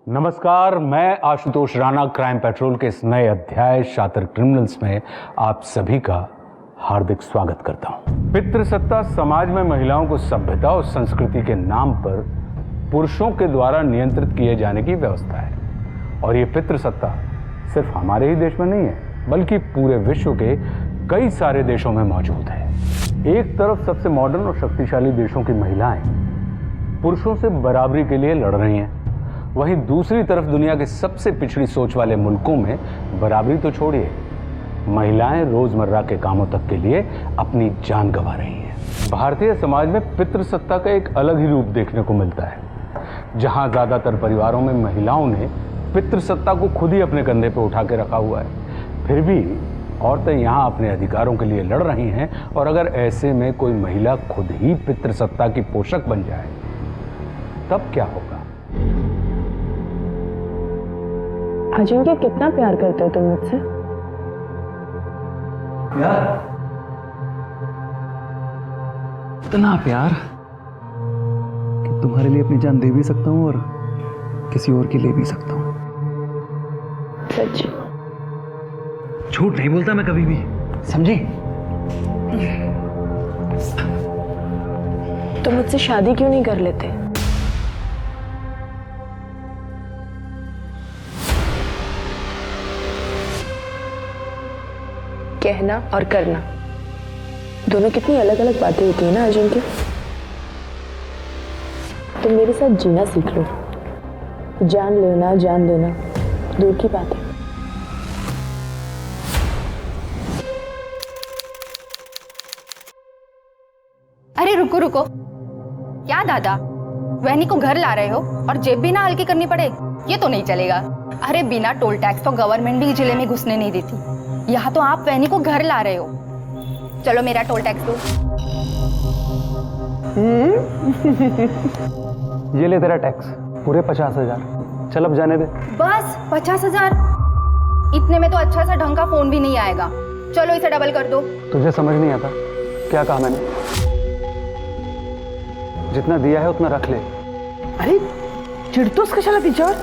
नमस्कार, मैं Ashutosh Rana crime petrol के इस नए अध्याय शातिर क्रिमिनल्स में आप सभी का हार्दिक स्वागत करता हूं। पितृसत्ता समाज में महिलाओं को सभ्यता और संस्कृति के नाम पर पुरुषों के द्वारा नियंत्रित किए जाने की व्यवस्था है और ये पितृसत्ता सिर्फ हमारे ही देश में नहीं है बल्कि पूरे विश्व के कई सारे देशों में मौजूद है। एक तरफ सबसे मॉडर्न और शक्तिशाली देशों की महिलाएं पुरुषों से बराबरी के लिए लड़ रही हैं, वहीं दूसरी तरफ दुनिया के सबसे पिछड़ी सोच वाले मुल्कों में बराबरी तो छोड़िए, महिलाएं रोजमर्रा के कामों तक के लिए अपनी जान गंवा रही हैं। भारतीय समाज में पितृसत्ता का एक अलग ही रूप देखने को मिलता है, जहां ज्यादातर परिवारों में महिलाओं ने पितृसत्ता को खुद ही अपने कंधे पर उठा के रखा हुआ है। फिर भी औरतें यहां अपने अधिकारों के लिए लड़ रही हैं और अगर ऐसे में कोई महिला खुद ही पितृसत्ता की पोषक बन जाए तब क्या होगा? अजिंक्य, कितना प्यार करते हो तुम मुझसे? प्यार? इतना प्यार कि तुम्हारे लिए अपनी जान दे भी सकता हूँ और किसी और की ले भी सकता हूँ। सच? झूठ नहीं बोलता मैं कभी भी, समझी? तुम मुझसे शादी क्यों नहीं कर लेते? कहना और करना दोनों कितनी अलग अलग बातें होती है ना अजिंक्य। तुम मेरे साथ जीना सीख लो। जान लेना जान देना दूर की बात है। अरे रुको रुको, क्या दादा, वहनी को घर ला रहे हो और जेब भी ना हल्की करनी पड़े? ये तो नहीं चलेगा। अरे बिना टोल टैक्स तो गवर्नमेंट भी जिले में घुसने नहीं देती। यहाँ तो आप वहनी को घर ला रहे हो। चलो मेरा टोल टैक्स दो। ये ले तेरा टैक्स, पूरे 50,000। चल अब जाने दे। बस 50,000? इतने में तो अच्छा सा ढंग का फोन भी नहीं आएगा। चलो इसे डबल कर दो। तुझे समझ नहीं आता क्या कहा मैंने? जितना दिया है उतना रख ले। अरे चिढ़तोस कशाला तिच्यावर?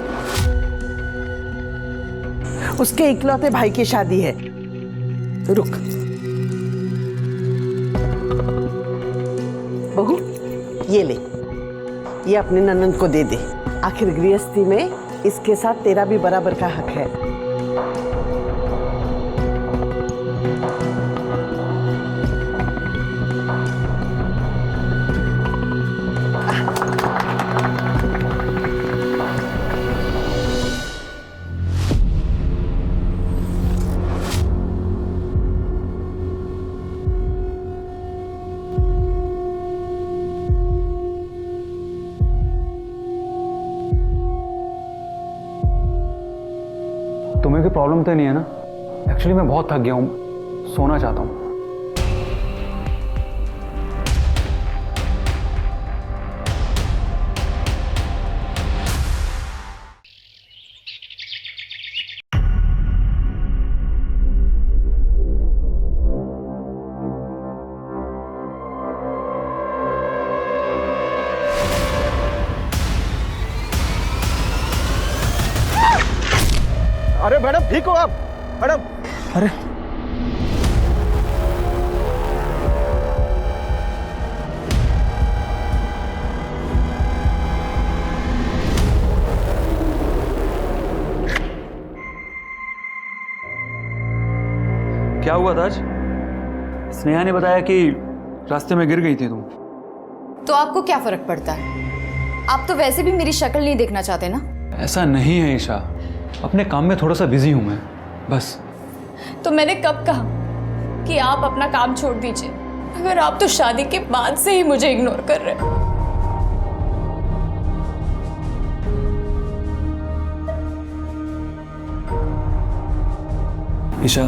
उसके इकलौते भाई की शादी है। रुक बहू, ये ले, ये अपने ननंद को दे दे। आखिर गृहस्थी में इसके साथ तेरा भी बराबर का हक है। तुम्हें कोई प्रॉब्लम तो नहीं है ना? एक्चुअली मैं बहुत थक गया हूँ, सोना चाहता हूँ। अरे मैडम, ठीक हो आप? मैडम, अरे क्या हुआ ताज? स्नेहा ने बताया कि रास्ते में गिर गई थी तुम। तो आपको क्या फर्क पड़ता है? आप तो वैसे भी मेरी शक्ल नहीं देखना चाहते ना। ऐसा नहीं है ईशा, अपने काम में थोड़ा सा बिजी हूं मैं, बस। तो मैंने कब कहा कि आप अपना काम छोड़ दीजिए? अगर आप तो शादी के बाद से ही मुझे इग्नोर कर रहे हो। ईशा,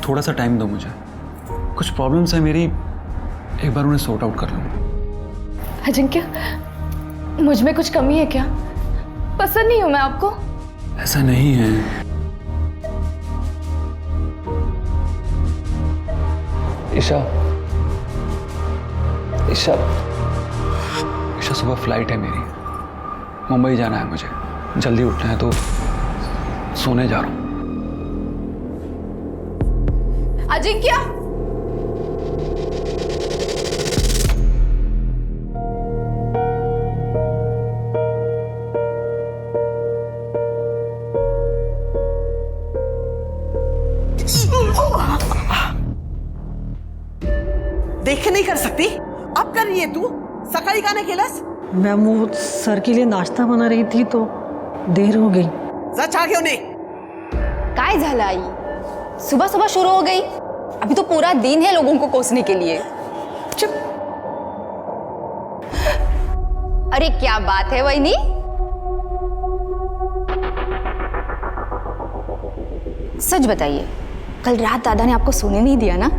थोड़ा सा टाइम दो मुझे, कुछ प्रॉब्लम्स है मेरी, एक बार उन्हें सॉर्ट आउट कर लूं। अजिंक्य, मुझ में कुछ कमी है क्या? पसंद नहीं हूं मैं आपको? ऐसा नहीं है। ईशा, ईशा, ईशा सुबह फ्लाइट है मेरी, मुंबई जाना है मुझे, जल्दी उठना है, तो सोने जा रहा हूँ। अजिंक्य, देख नहीं कर सकती? अब कर रही है तू? सकाळी का नाही केलंस? मैम वो सर के लिए नाश्ता बना रही थी तो देर हो गई। जा चहा घेऊन ये। काय झालं आई? सुबह सुबह शुरू हो गई? अभी तो पूरा दिन है लोगों को कोसने के लिए। चुप। अरे क्या बात है वहीनी? सच बताइए, कल रात दादा ने आपको सोने नहीं दिया ना,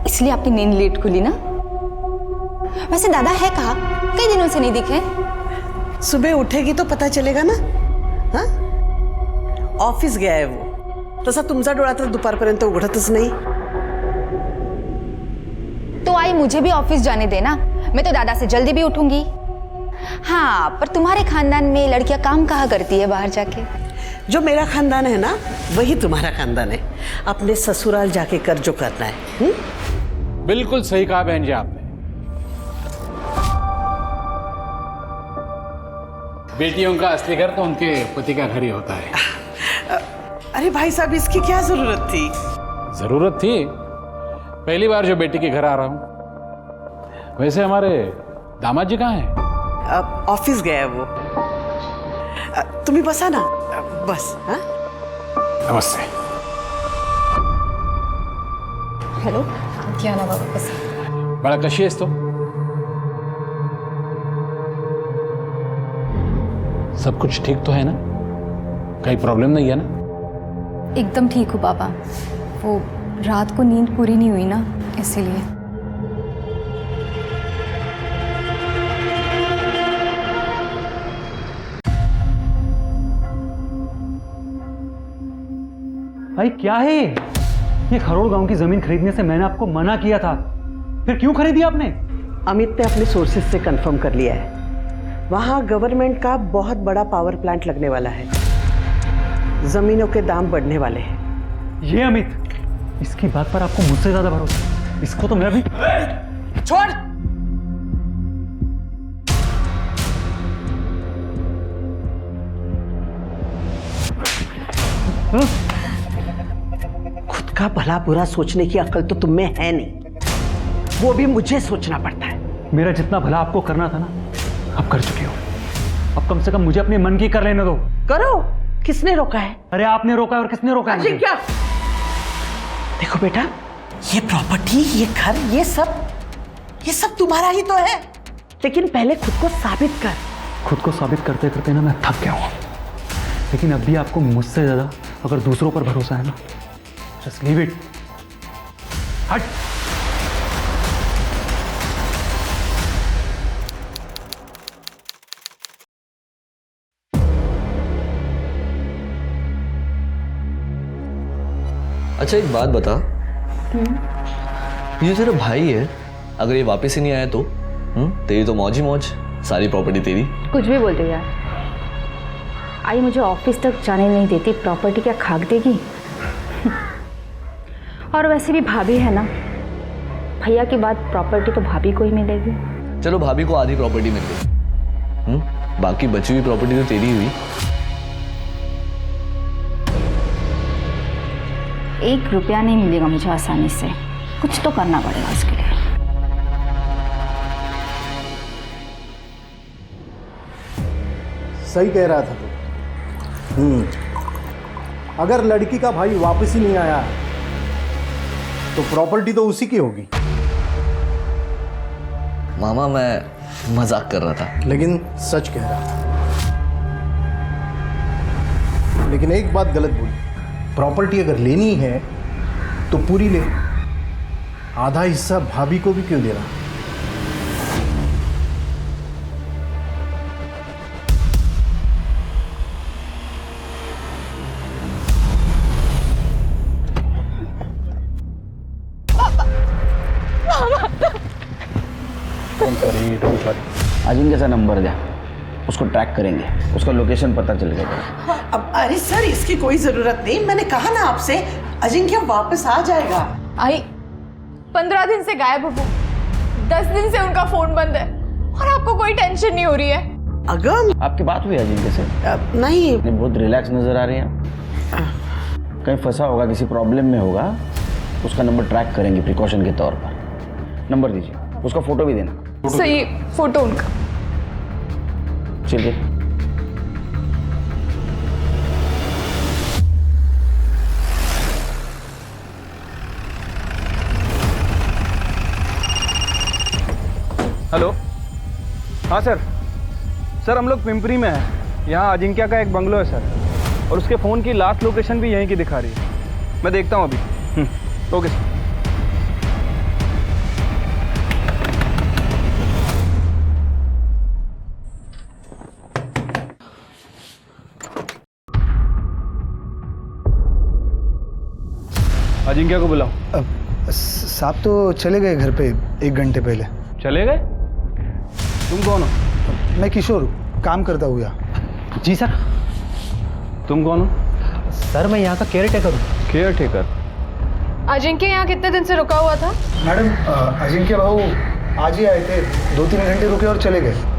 इसलिए आपकी नींद लेट खुली ना? वैसे दादा है कहाँ? कई दिनों से नहीं दिखे। सुबह उठेगी तो पता चलेगा ना। हाँ, ऑफिस गया है वो। तसा तुमचा डोळा तर दुपारपर्यंत उघडतच नाही। तो आई मुझे भी ऑफिस जाने देना, मैं तो दादा से जल्दी भी उठूंगी। हाँ, पर तुम्हारे खानदान में लड़कियां काम कहाँ करती है बाहर जाके? जो मेरा खानदान है ना, वही तुम्हारा खानदान है। अपने ससुराल जाके कर जो करना है। बिल्कुल सही कहा बहन जी आपने। बेटियों का असली घर तो उनके पति का घर ही होता है। अरे भाई साहब, इसकी क्या जरूरत थी? जरूरत थी, पहली बार जो बेटी के घर आ रहा हूं। वैसे हमारे दामाद जी कहाँ हैं? ऑफिस गया है वो। तुम्ही बसा ना, बस। हाँ, नमस्ते। हेलो, क्या ना बाबा बस। बड़ा कशी आहेस तो? सब कुछ ठीक तो है ना? कहीं प्रॉब्लम नहीं है ना? एकदम ठीक हूँ बाबा, वो रात को नींद पूरी नहीं हुई ना, इसीलिए। भाई क्या है ये खरोड़ गांव की जमीन खरीदने से मैंने आपको मना किया था, फिर क्यों खरीदी आपने? अमित ने अपने सोर्सेज से कंफर्म कर लिया है। वहां गवर्नमेंट का बहुत बड़ा पावर प्लांट लगने वाला है। जमीनों के दाम बढ़ने वाले हैं। ये अमित, इसकी बात पर आपको मुझसे ज्यादा भरोसा है। इसको तो मैं भी छोड़। खुद का भला बुरा सोचने की अक्ल तो तुम में है नहीं, वो भी मुझे सोचना पड़ता है। मेरा जितना भला आपको करना था ना, आप कर चुके हो। अब कम से कम मुझे अपने मन की कर लेने दो। करो। किसने रोका है? अरे आपने रोका है, और किसने रोका है? क्या? देखो बेटा, ये प्रॉपर्टी, ये घर, ये सब तुम्हारा ही तो है। लेकिन पहले खुद को साबित कर। खुद को साबित करते करते ना मैं थक गया हूं। लेकिन अब भी आपको मुझसे ज्यादा अगर दूसरों पर भरोसा है ना, जस्ट लीव इट। हट। अच्छा एक बात बता, ये तेरा भाई है, अगर ये वापस ही नहीं आया तो तेरी तो मौज ही मौज, सारी प्रॉपर्टी तेरी। कुछ भी बोलते हो यार। आई मुझे ऑफिस तक जाने नहीं देती, प्रॉपर्टी क्या खाक देगी? और वैसे भी भाभी है ना, भैया के बाद प्रॉपर्टी तो भाभी को ही मिलेगी। चलो भाभी को आधी प्रॉपर्टी मिल गई, बाकी बची हुई प्रॉपर्टी तो तेरी हुई। 1 रुपया नहीं मिलेगा मुझे आसानी से, कुछ तो करना पड़ेगा उसके लिए। सही कह रहा था तू। अगर लड़की का भाई वापस ही नहीं आया तो प्रॉपर्टी तो उसी की होगी। मामा मैं मजाक कर रहा था। लेकिन सच कह रहा था। लेकिन एक बात गलत बोली, प्रॉपर्टी अगर लेनी है तो पूरी ले, आधा हिस्सा भाभी को भी क्यों देना? अजिंक्यचा नंबर द्या, उसको ट्रैक करेंगे, उसका लोकेशन पता चल जाएगा। अब अरे सर, इसकी कोई जरूरत नहीं, मैंने कहा ना आपसे, अजिंक्य वापस आ जाएगा। आई 15 दिन से गायब हो, 10 दिन से उनका फोन बंद है और आपको कोई टेंशन नहीं हो रही है? अगम, आपकी बात हुई अजिंक्य से? नहीं। बहुत रिलैक्स नजर आ रही हैं। कहीं फंसा होगा, किसी प्रॉब्लम में होगा, उसका नंबर ट्रैक करेंगे प्रिकॉशन के तौर पर। नंबर दीजिए, उसका फोटो भी देना। सही फोटो उनका। चलिए। हेलो, हाँ सर। सर हम लोग पिंपरी में हैं। यहाँ अजिंक्य का एक बंगलो है सर, और उसके फ़ोन की लास्ट लोकेशन भी यहीं की दिखा रही है। मैं देखता हूँ अभी। Okay sir. अजिंक्य को बुलाओ। साहब तो चले गए घर पे 1 घंटे पहले। चले गए? तुम कौन हो? मैं किशोर, काम करता हूँ यहाँ। जी सर। तुम कौन हो? सर मैं यहाँ का केयर टेकर हूँ। Care taker? अजिंक्य यहाँ कितने दिन से रुका हुआ था? मैडम, अजिंक्य भाऊ आज ही आए थे, 2-3 घंटे रुके और चले गए।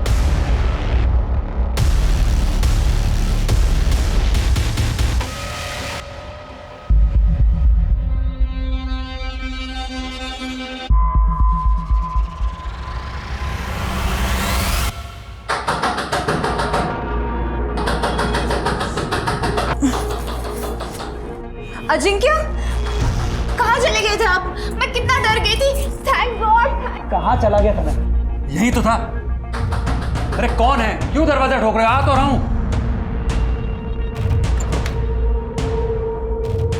अजिंक्य, कहाँ चले गए थे आप? मैं कितना डर गई थी। Thank God. कहाँ चला गया था मैं? यही तो था। अरे कौन है? क्यों दरवाजा ठोक रहे हो? आ तो रहा हूं।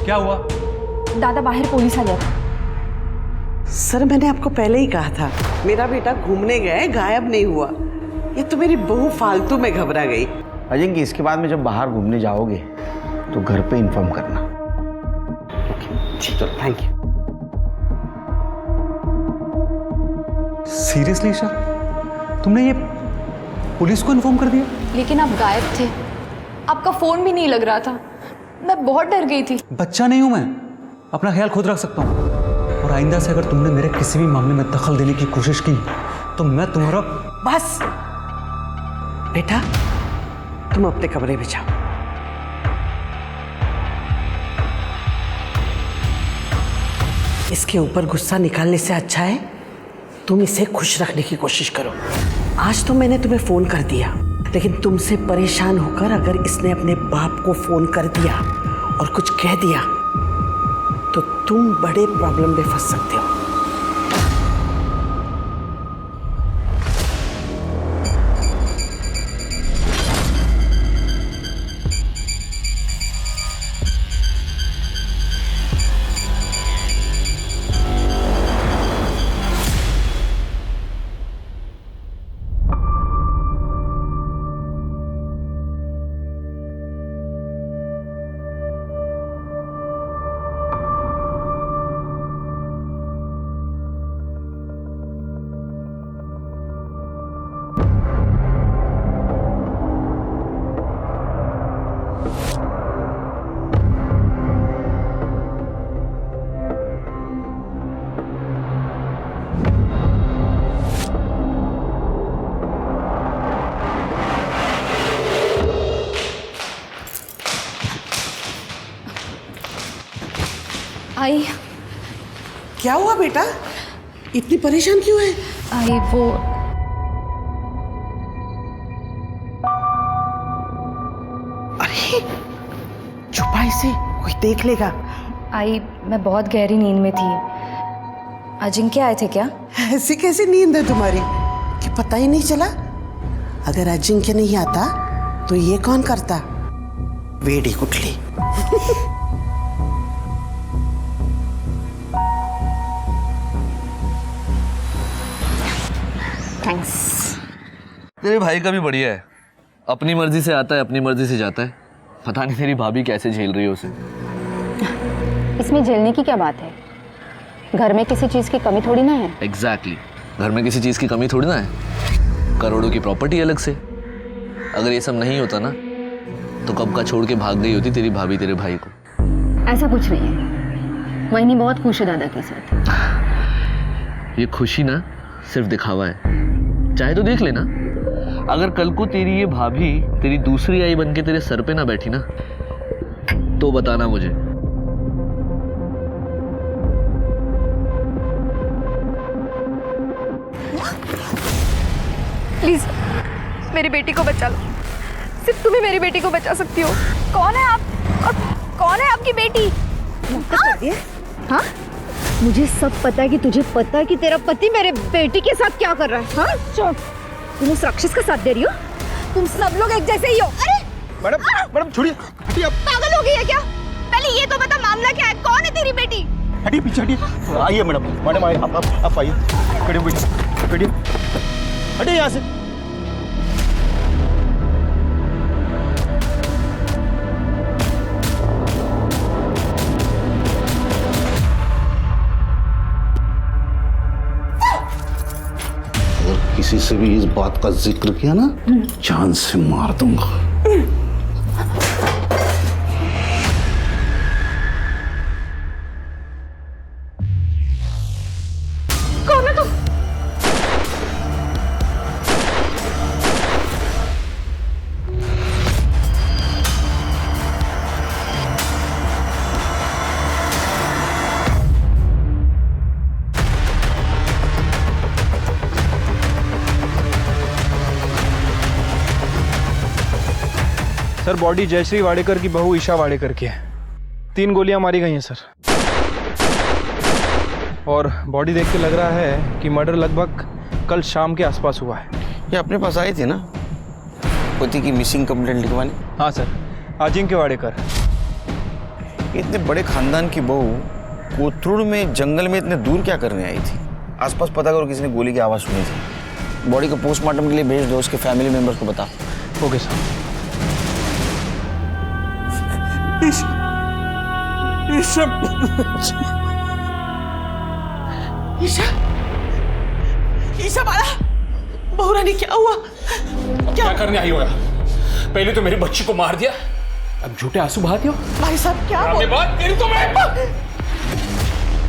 क्या हुआ? दादा बाहर पुलिस आ गया। सर मैंने आपको पहले ही कहा था, मेरा बेटा घूमने गए, गायब नहीं हुआ। ये तो मेरी बहू फालतू में घबरा गई। अजिंक्य, इसके बाद में जब बाहर घूमने जाओगे तो घर पे इन्फॉर्म करना। चलो, थैंक यू। सीरियसली ईशा, तुमने ये पुलिस को इन्फॉर्म कर दिया? लेकिन आप गायब थे, आपका फोन भी नहीं लग रहा था। मैं बहुत डर गई थी। बच्चा नहीं हूं मैं, अपना ख्याल खुद रख सकता हूँ। और आइंदा से अगर तुमने मेरे किसी भी मामले में दखल देने की कोशिश की तो मैं तुम्हारा... बस बेटा, तुम अपने कमरे में जाओ। इसके ऊपर गुस्सा निकालने से अच्छा है तुम इसे खुश रखने की कोशिश करो। आज तो मैंने तुम्हें फोन कर दिया, लेकिन तुमसे परेशान होकर अगर इसने अपने बाप को फोन कर दिया और कुछ कह दिया तो तुम बड़े प्रॉब्लम में फंस सकते हो। आई, क्या हुआ बेटा, इतनी परेशान क्यों है? आई वो अरे छुपा इसे, कोई देख लेगा। आई मैं बहुत गहरी नींद में थी। अजिंक्य आए थे क्या? ऐसी कैसी नींद है तुम्हारी कि पता ही नहीं चला? अगर अजिंक्य नहीं आता तो ये कौन करता? वेड़ी कुटली। थैंक्स। तेरे भाई का भी बढ़िया है, अपनी मर्जी से आता है, अपनी मर्जी से जाता है। पता नहीं तेरी भाभी कैसे झेल रही है उसे। इसमें झेलने की क्या बात है? घर में किसी चीज की कमी थोड़ी ना है। एग्जैक्टली, घर में किसी चीज की कमी थोड़ी ना है। करोड़ों की प्रॉपर्टी अलग से, अगर ये सब नहीं होता ना तो कब का छोड़ के भाग गई होती तेरी भाभी तेरे भाई को। ऐसा कुछ नहीं है, वहीनी बहुत खुश है दादा के साथ। ये खुशी ना सिर्फ दिखावा है, चाहे तो देख लेना। अगर कल को तेरी ये भाभी तेरी दूसरी आई बन के तेरे सर पे ना बैठी ना तो बताना मुझे। प्लीज मेरी बेटी को बचा लो, सिर्फ तुम ही मेरी बेटी को बचा सकती हो। कौन है आप और कौन है आपकी बेटी? हाँ, मुझे सब पता है कि तुझे पता है कि तेरा पति मेरे बेटी के साथ क्या कर रहा है। हाँ, चुप। तुम उस राक्षस का साथ दे रही हो। तुम सब लोग एक जैसे ही हो। अरे मैडम छोड़िए, हटिए आप। पागल हो गई है क्या? पहले ये तो बता मामला क्या है, कौन है तेरी बेटी? हटिए पीछे हटिए। आइए मैडम आइए, आप आइए। बैठिए हटिए यहाँ से। किसी से भी इस बात का जिक्र किया ना, जान से मार दूंगा। कौन है तुम? सर बॉडी जयश्री वाडेकर की बहू ईशा वाडेकर की है। 3 गोलियां मारी गई हैं सर, और बॉडी देख के लग रहा है कि मर्डर लगभग कल शाम के आसपास हुआ है। ये अपने पास आई थी ना पति की मिसिंग कंप्लेंट लिखवाने? हाँ सर, अजिंक्य वाडेकर। इतने बड़े खानदान की बहू कोथरूड में जंगल में इतने दूर क्या करने आई थी? आसपास पता करो किसी ने गोली की आवाज़ सुनी थी। बॉडी को पोस्टमार्टम के लिए भेज दो, उसके फैमिली मेंबर्स को बताओ। Okay sir. ईशा बाला, बहू रानी क्या हुआ? क्या करने आई हो? पहले तो मेरी बच्ची को मार दिया, अब झूठे आंसू बहाते हो। भाई साहब क्या बात तेरी तो मैं।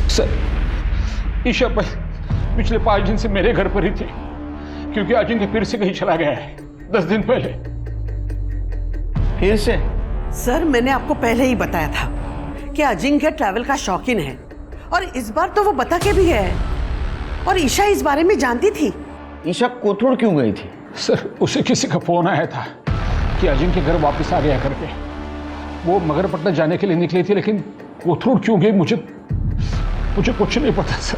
सर, ईशा पिछले 5 दिन से मेरे घर पर ही थी, क्योंकि अजिंक्य फिर से कहीं चला गया है 10 दिन पहले। फिर से? सर मैंने आपको पहले ही बताया था कि अजिंक्य ट्रैवल का शौकीन है, और इस बार तो वो बता के भी गया है, और ईशा इस बारे में जानती थी। ईशा कोथरूड क्यों गई थी? सर, उसे किसी का फोन आया था कि अजिंक्य घर वापस आ गया करके। वो मगरपट्टा जाने के लिए निकली थी, लेकिन कोथरूड क्यों गई मुझे कुछ नहीं पता सर।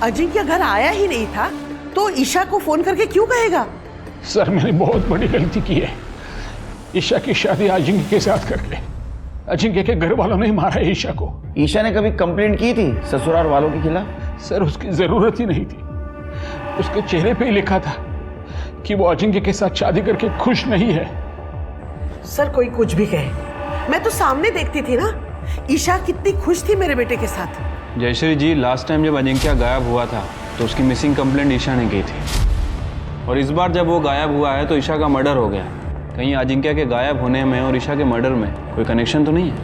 अजिंक्य घर आया ही नहीं था तो ईशा को फोन करके क्यों कहेगा? सर, मैंने बहुत बड़ी गलती की है। ईशा की शादी अजिंक्य के साथ करके अजिंक्य के घर वालों ने मारा है ईशा को। ईशा ने कभी कंप्लेंट की थी ससुराल वालों के खिलाफ? सर, उसकी जरूरत ही नहीं थी। उसके चेहरे पे ही लिखा था कि वो अजिंक्य के साथ शादी करके खुश नहीं है। सर कोई कुछ भी कहे, मैं तो सामने देखती थी ना, ईशा कितनी खुश थी मेरे बेटे के साथ। जयश्री जी, लास्ट टाइम जब अजिंक्य गायब हुआ था तो उसकी मिसिंग कंप्लेंट ईशा ने की थी, और इस बार जब वो गायब हुआ है तो ईशा का मर्डर हो गया। कहीं अजिंक्य के गायब होने में और ईशा के मर्डर में कोई कनेक्शन तो नहीं है?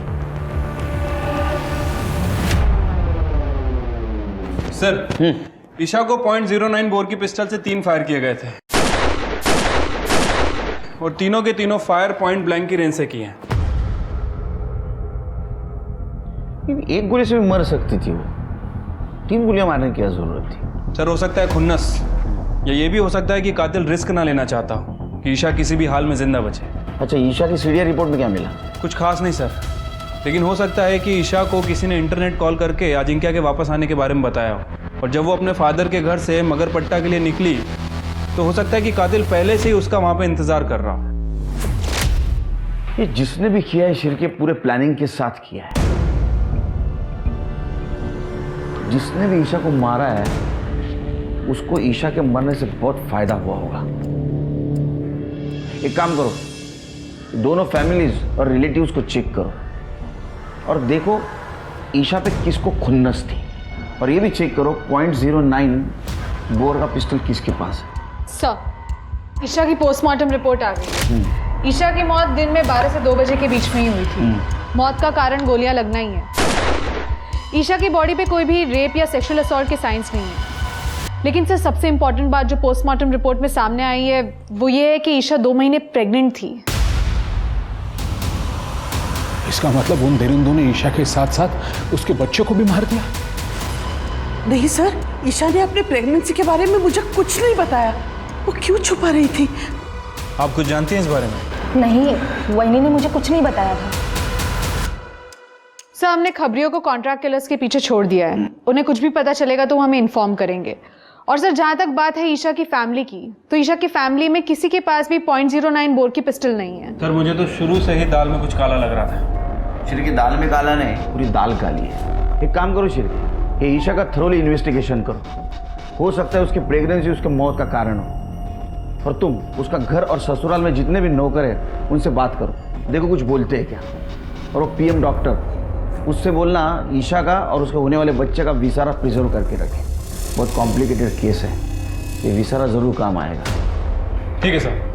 सर, ईशा को .09 बोर की पिस्टल से 3 फायर किए गए थे, और तीनों के तीनों फायर पॉइंट ब्लैंक की रेंज से किए हैं। एक गोली से भी मर सकती थी वो, 3 गोलियां मारने की क्या जरूरत थी? सर, हो सकता है खुन्नस, या ये भी हो सकता है कि कातिल रिस्क ना लेना चाहता हो कि ईशा किसी भी हाल में जिंदा बचे। अच्छा, ईशा की सीडिया रिपोर्ट में क्या मिला? कुछ खास नहीं सर, लेकिन हो सकता है कि ईशा को किसी ने इंटरनेट कॉल करके अजिंक्य के वापस आने के बारे में बताया हो, और जब वो अपने फादर के घर से मगरपट्टा के लिए निकली तो हो सकता है कि कातिल पहले से ही उसका वहां पे इंतजार कर रहा हो। ये जिसने भी किया है शिरके पूरे प्लानिंग के साथ किया है। जिसने भी ईशा को मारा है उसको ईशा के मरने से बहुत फायदा हुआ होगा। एक काम करो, दोनों फैमिलीज और रिलेटिव्स को चेक करो और देखो ईशा पे किसको खुन्नस थी, और ये भी चेक करो .09 बोर का पिस्टल किसके पास है। सर, ईशा की पोस्टमार्टम रिपोर्ट आ गई। ईशा की मौत दिन में 12 से 2 बजे के बीच में ही हुई थी। मौत का कारण गोलियां लगना ही है। ईशा की बॉडी पे कोई भी रेप या सेक्सुअल असॉल्ट के साइंस नहीं है। लेकिन सर सबसे इंपॉर्टेंट बात जो पोस्टमार्टम रिपोर्ट में सामने आई है वो ये है कि ईशा 2 महीने प्रेग्नेंट थी। इसका मतलब उन दरिंदों ने ईशा के साथ साथ उसके बच्चों को भी मार दिया? नहीं सर, ईशा ने अपने प्रेगनेंसी के बारे में मुझे कुछ नहीं बताया। वो क्यों छुपा रही थी? आप कुछ जानती हैं इस बारे में? नहीं, वहीनी ने मुझे कुछ नहीं बताया था। सर हमने खबरियों को कॉन्ट्रैक्ट किलर्स के पीछे छोड़ दिया है। उन्हें कुछ भी पता चलेगा तो वो हमें इन्फॉर्म करेंगे। और सर जहाँ तक बात है ईशा की फैमिली की, तो ईशा की फैमिली में किसी के पास भी .09 बोर की पिस्टल नहीं है। सर मुझे तो शुरू से ही दाल में कुछ काला लग रहा था। श्री की दाल में काला नहीं, पूरी दाल काली है। एक काम करो श्री, ये ईशा का थरोली इन्वेस्टिगेशन करो। हो सकता है उसकी प्रेगनेंसी उसके मौत का कारण हो। और तुम उसका घर और ससुराल में जितने भी नौकर हैं उनसे बात करो, देखो कुछ बोलते हैं क्या। और वो पीएम डॉक्टर, उससे बोलना ईशा का और उसके होने वाले बच्चे का विसारा प्रिजर्व करके रखे। बहुत कॉम्प्लिकेटेड केस है, ये विसारा जरूर काम आएगा। ठीक है सर।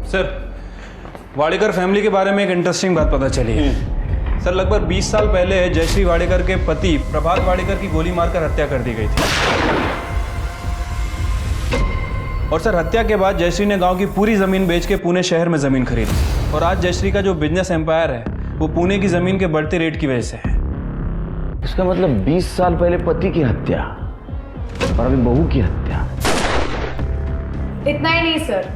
सर वाडेकर फैमिली के बारे में एक इंटरेस्टिंग बात पता चली है। सर लगभग 20 साल पहले जयश्री वाडेकर के पति प्रभात वाडेकर की गोली मारकर हत्या कर दी गई थी। और सर हत्या के बाद जयश्री ने गांव की पूरी जमीन बेच के पुणे शहर में जमीन खरीदी। और आज जयश्री का जो बिजनेस एम्पायर है वो पुणे की जमीन के बढ़ते रेट की वजह से है। इसका मतलब 20 साल पहले पति की हत्या और अभी बहू की हत्या। इतना ही नहीं सर,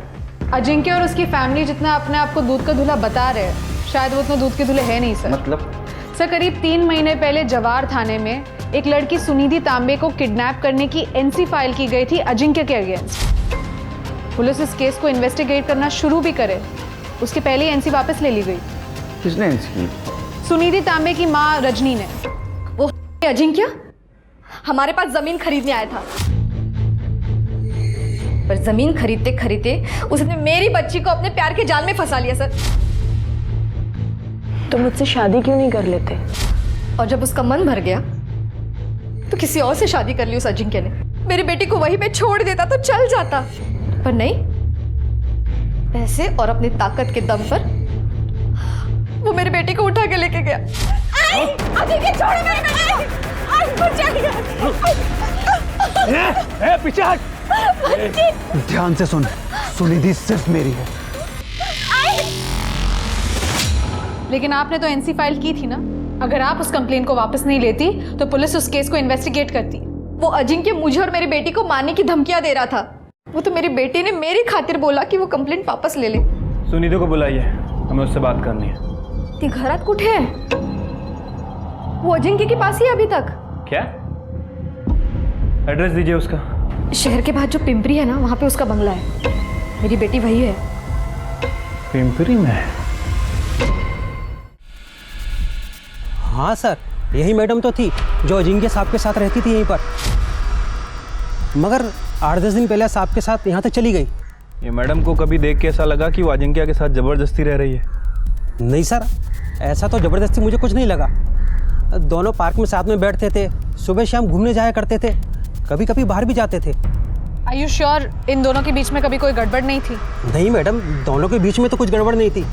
अजिंक्य और उसकी फैमिली जितना अपने आप को दूध का दूल्हा बता रहे हैं, शायद वो उतने दूध के दूल्हे हैं नहीं सर। मतलब? सर करीब 3 महीने पहले जवार थाने में एक लड़की सुनिधि तांबे को किडनैप करने की एनसी फाइल की गई थी अजिंक्य के अगेंस्ट। पुलिस इस केस को इन्वेस्टिगेट करना शुरू भी करे उसके पहले ही एनसी वापस ले ली गई। किसने एनसी की? सुनिधि तांबे की माँ रजनी ने। वो अजिंक्य हमारे पास जमीन खरीदने आया था, पर जमीन खरीदते खरीदते उसने मेरी बच्ची को अपने प्यार के जाल में फंसा लिया सर। तो मुझसे शादी क्यों नहीं कर लेते? और जब उसका मन भर गया तो किसी और से शादी कर ली उस अजिंक्य ने। मेरी बेटी को वहीं पे छोड़ देता तो चल जाता, पर नहीं, पैसे और अपनी ताकत के दम पर वो मेरी बेटी को उठा के लेके गया। अजिंक्य छोड़ो मेरी बेटी, पीछे हट। ध्यान से सुन, सुनिधि सिर्फ मेरी है। लेकिन आपने तो एनसी फाइल की थी ना। अगर आप उस कंप्लेन को वापस नहीं लेती तो पुलिस उस केस को इन्वेस्टिगेट करती। वो अजिंक्य मुझे और मेरी बेटी को मारने की धमकियां दे रहा था। वो तो मेरी बेटी ने मेरी खातिर बोला कि वो कंप्लेंट वापस ले ले। सुनिधि को बुलाइए, हमें उससे बात करनी है। ती घरात कुठे है? वो अजिंक्य के पास ही है अभी तक। क्या? एड्रेस दीजिए उसका। शहर के बाद जो पिंपरी है ना, वहाँ पे उसका बंगला है। मेरी बेटी वही है। पिंपरी में? हाँ सर, यही मैडम तो थी जो अजिंक्य साहब के साथ रहती थी यहीं पर, मगर 8-10 दिन पहले साहब के साथ यहाँ तक चली गई। ये मैडम को कभी देख के ऐसा लगा कि वो अजिंक्य के साथ जबरदस्ती रह रही है? नहीं सर, ऐसा तो ज़बरदस्ती मुझे कुछ नहीं लगा। दोनों पार्क में साथ में बैठते थे, सुबह शाम घूमने जाया करते थे, कभी कभी बाहर भी जाते थे। Are you sure इन दोनों के बीच में कभी कोई गड़बड़ नहीं थी? नहीं मैडम, दोनों के बीच में तो कुछ गड़बड़ नहीं थी,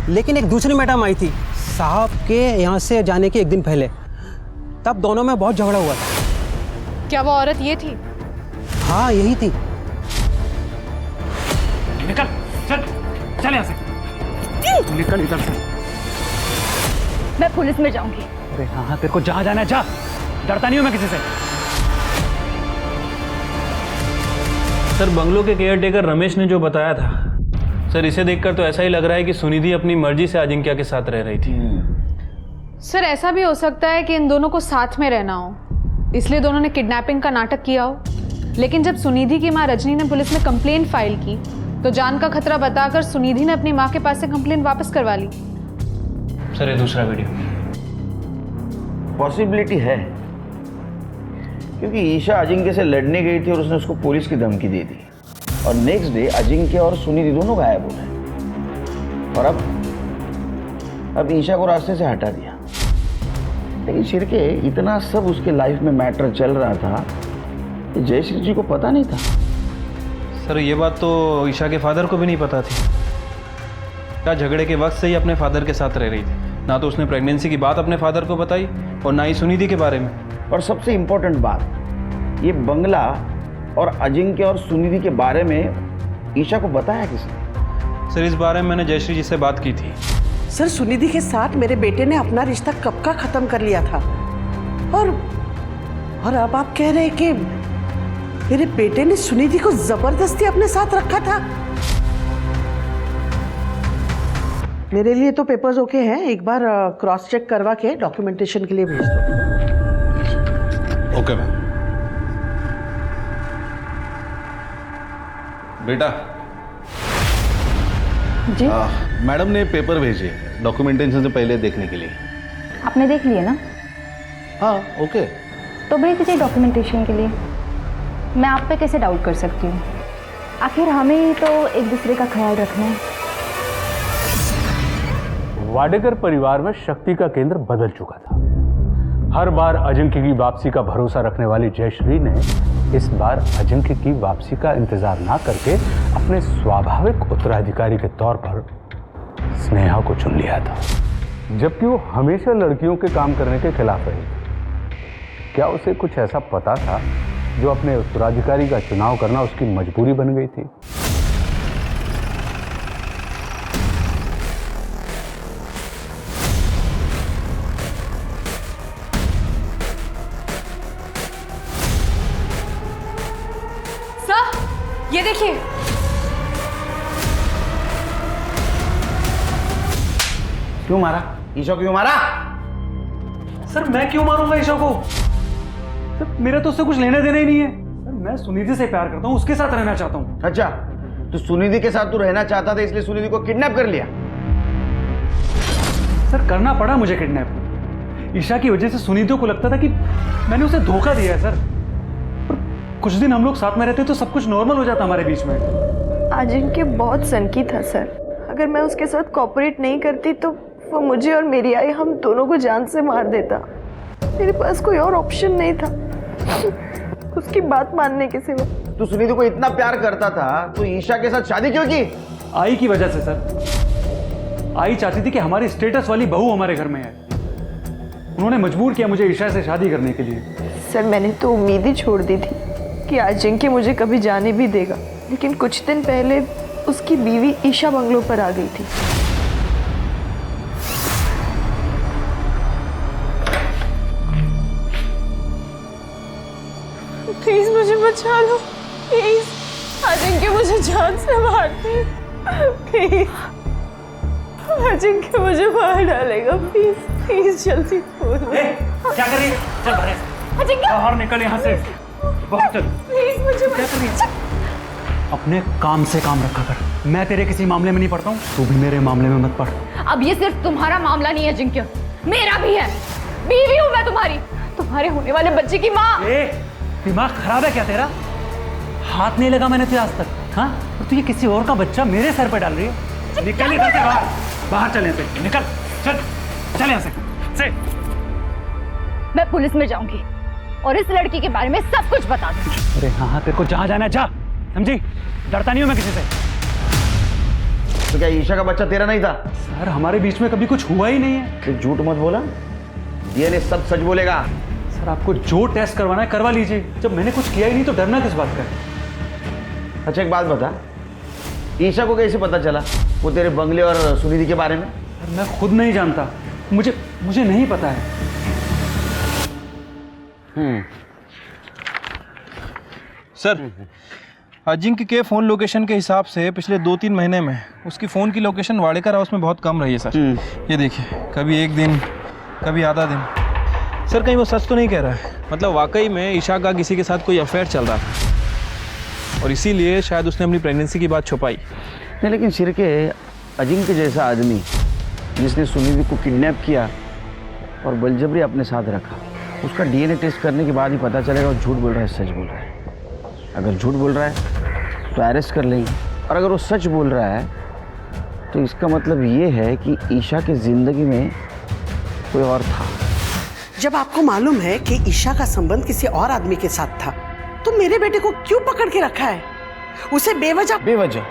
लेकिन एक दूसरी मैडम आई थी साहब के यहाँ से जाने के 1 दिन पहले, तब दोनों में बहुत झगड़ा हुआ था। क्या वो औरत ये थी? हाँ यही थी। निकल, चल यहाँ से। निकल इधर से। मैं पुलिस में जाऊंगी। अरे हाँ, तेरे को जहाँ जाना है जा, डरता नहीं हूँ मैं किसी से। सर बंगलो के केयरटेकर रमेश ने जो बताया था, सर इसे देखकर तो ऐसा ही लग रहा है कि सुनिधि अपनी मर्जी से अजिंक्य के साथ रह रही थी। सर ऐसा भी हो सकता है कि इन दोनों को साथ में रहना हो, इसलिए दोनों ने किडनैपिंग का नाटक किया हो। लेकिन जब सुनिधि की माँ रजनी ने पुलिस में कंप्लेंट फाइल की तो जान का खतरा बताकर सुनिधि ने अपनी माँ के पास से कंप्लेंट वापस करवा ली। सर ये दूसरा वीडियो। पॉसिबिलिटी है, क्योंकि ईशा अजिंक्य से लड़ने गई थी और उसने उसको पुलिस की धमकी दे दी, और नेक्स्ट डे अजिंक्य और सुनिधि दोनों गायब हो गए, और अब ईशा को रास्ते से हटा दिया। लेकिन शिरके इतना सब उसके लाइफ में मैटर चल रहा था कि जयश्री जी को पता नहीं था। सर ये बात तो ईशा के फादर को भी नहीं पता थी। क्या झगड़े के वक्त से ही अपने फादर के साथ रह रही थी। ना तो उसने प्रेगनेंसी की बात अपने फादर को बताई और ना ही सुनिधि के बारे में। और सबसे इम्पोर्टेंट बात, ये बंगला और अजिंक्य और सुनिधि के बारे में ईशा को बताया किसने? सर इस बारे में मैंने जयश्री जी से बात की थी। सर सुनिधि के साथ मेरे बेटे ने अपना रिश्ता कब का खत्म कर लिया था, और अब आप कह रहे हैं कि मेरे बेटे ने सुनिधि को जबरदस्ती अपने साथ रखा था। मेरे लिए तो पेपर्स ओके हैं, एक बार क्रॉस चेक करवा के डॉक्यूमेंटेशन के लिए भेज दो। Okay ma'am. बेटा जी मैडम ने पेपर भेजे डॉक्यूमेंटेशन से पहले देखने के लिए। आपने देख लिए ना? हाँ ओके। तो भेज दीजिए डॉक्यूमेंटेशन के लिए। मैं आप पे कैसे डाउट कर सकती हूँ? आखिर हमें ही तो एक दूसरे का ख्याल रखना है। वाडेकर परिवार में शक्ति का केंद्र बदल चुका था। हर बार अजिंक्य की वापसी का भरोसा रखने वाली जयश्री ने इस बार अजिंक्य की वापसी का इंतजार ना करके अपने स्वाभाविक उत्तराधिकारी के तौर पर स्नेहा को चुन लिया था, जबकि वो हमेशा लड़कियों के काम करने के खिलाफ रही थी। क्या उसे कुछ ऐसा पता था जो अपने उत्तराधिकारी का चुनाव करना उसकी मजबूरी बन गई थी? ये देखिए, क्यों मारा? ईशा को क्यों मारा? सर मैं क्यों मारूंगा ईशा को? सर मेरा तो उससे कुछ लेना देना ही नहीं है। सर मैं सुनिधि से प्यार करता हूँ, उसके साथ रहना चाहता हूँ। अच्छा, तो सुनिधि के साथ तू रहना चाहता था इसलिए सुनिधि को किडनैप कर लिया? सर करना पड़ा मुझे किडनैप। ईशा की वजह से सुनिधि को लगता था कि मैंने उसे धोखा दिया है सर। कुछ दिन हम लोग साथ में रहते तो सब कुछ नॉर्मल हो जाता हमारे बीच में। अजिंक्य बहुत सनकी था सर। अगर मैं उसके साथ कोऑपरेट नहीं करती तो वो मुझे और मेरी आई हम दोनों को जान से मार देता। मेरे पास कोई और ऑप्शन नहीं था उसकी बात मानने के सिवा। तू सुनिधि को इतना प्यार करता था तो ईशा के साथ शादी क्यों की? आई की वजह से सर। आई चाहती थी कि हमारी स्टेटस वाली बहू हमारे घर में है। उन्होंने मजबूर किया मुझे ईशा से शादी करने के लिए। सर मैंने तो उम्मीद ही छोड़ दी थी कि अजिंक्य मुझे कभी जाने भी देगा, लेकिन कुछ दिन पहले उसकी बीवी ईशा बंगलों पर आ गई थी। प्लीज मुझे बचा लो, प्लीज। अजिंक्य मुझे जान से मार दे, प्लीज। अजिंक्य मुझे मार डालेगा, प्लीज प्लीज जल्दी बोलो। क्या कर रही है? चल बाहर निकल यहाँ से। बहुत चल। प्लीज मुझे क्या कर रही है? अपने काम से काम रखा कर। मैं तेरे किसी मामले में नहीं पड़ता हूँ, तू भी मेरे मामले में मत पड़। अब ये सिर्फ तुम्हारा मामला नहीं है अजिंक्य, मेरा भी है। बीवी हूँ मैं तुम्हारी, तुम्हारे होने वाले बच्चे की माँ। दिमाग खराब है क्या तेरा? हाथ नहीं लगा मैंने तुझे आज तक, हाँ? और तू ये किसी और का बच्चा मेरे सर पे डाल रही है। निकल इधर से बाहर, बाहर चल यहाँ से, निकल, चल यहाँ से। मैं पुलिस में जाऊंगी और इस लड़की के बारे में सब कुछ बता दूंगी। अरे हाँ तेरे को जहाँ जाना है जा, समझी? डरता नहीं हूँ मैं किसी से। तो क्या ईशा का बच्चा तेरा नहीं था? सर हमारे बीच में कभी कुछ हुआ ही नहीं है। तो झूठ मत बोला, ये सब सच बोलेगा। सर आपको जो टेस्ट करवाना है करवा लीजिए, जब मैंने कुछ किया ही नहीं तो डरना किस बात का है? अच्छा एक बात बता, ईशा को कैसे पता चला वो तेरे बंगले और सुनिधि के बारे में? सर मैं खुद नहीं जानता, मुझे नहीं पता है। सर अजिंक्य के फ़ोन लोकेशन के हिसाब से पिछले 2-3 महीने में उसकी फ़ोन की लोकेशन वाडेकर हाउस में बहुत कम रही है सर। ये देखिए, कभी एक दिन कभी आधा दिन। सर कहीं वो सच तो नहीं कह रहा है? मतलब वाकई में ईशा का किसी के साथ कोई अफेयर चल रहा था और इसीलिए शायद उसने अपनी प्रेगनेंसी की बात छुपाई। नहीं लेकिन सिरके, अजिंक्य जैसा आदमी जिसने सुनिधि को किडनैप किया और बलजबरी अपने साथ रखा, उसका डीएनए टेस्ट करने के बाद ही पता चलेगा वो झूठ बोल रहा है सच बोल रहा है। अगर झूठ बोल रहा है तो अरेस्ट कर लेंगे, और अगर वो सच बोल रहा है तो इसका मतलब ये है कि ईशा की ज़िंदगी में कोई और था। जब आपको मालूम है कि ईशा का संबंध किसी और आदमी के साथ था, तो मेरे बेटे को क्यों पकड़ के रखा है? उसे बेवजह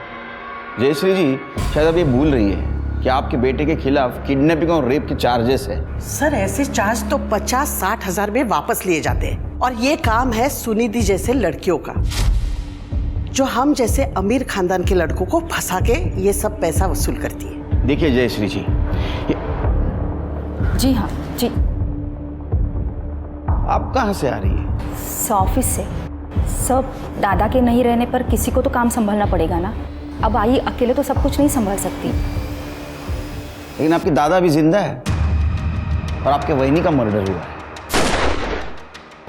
जयश्री जी शायद अब ये भूल रही है कि आपके बेटे के खिलाफ किडनैपिंग और रेप के चार्जेस है। सर, ऐसे चार्ज तो 50-60 हजार में वापस लिए जाते हैं, और ये काम है सुनिधि जैसे लड़कियों का, जो हम जैसे अमीर खानदान के लड़कों को फंसा के ये सब पैसा वसूल करती है। देखिए जयश्री जी, जी हाँ जी। आप कहाँ से आ रही है? ऑफिस से। सब दादा के नहीं रहने पर किसी को तो काम संभालना पड़ेगा ना। अब आई अकेले तो सब कुछ नहीं संभाल सकती। लेकिन आपके दादा भी जिंदा है और आपके वहिनी का मर्डर हुआ है।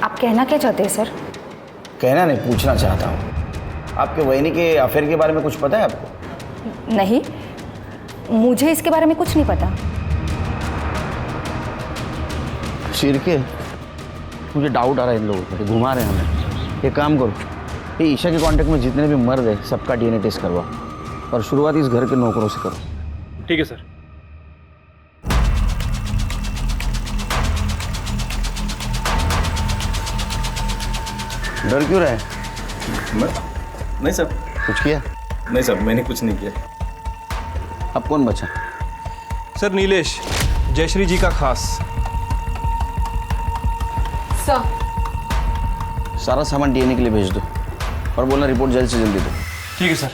आप कहना क्या चाहते हैं सर? कहना नहीं, पूछना चाहता हूँ। आपके वहिनी के अफेयर के बारे में कुछ पता है आपको? नहीं, मुझे इसके बारे में कुछ नहीं पता। शिरके, मुझे डाउट आ रहा है इन लोगों पर, घुमा रहे हैं हमें। एक काम करो, ये ईशा के कांटेक्ट में जितने भी मर्द है सबका डीएनए टेस्ट करवाओ और शुरुआत इस घर के नौकरों से करो। ठीक है सर। डर क्यों रहा है? नहीं सर। कुछ किया? नहीं सर, मैंने कुछ नहीं किया। अब कौन बचा? सर नीलेश, जयश्री जी का खास। सर, सारा सामान डीएनए के लिए भेज दो और बोलना रिपोर्ट जल्द से जल्दी दो। ठीक है सर।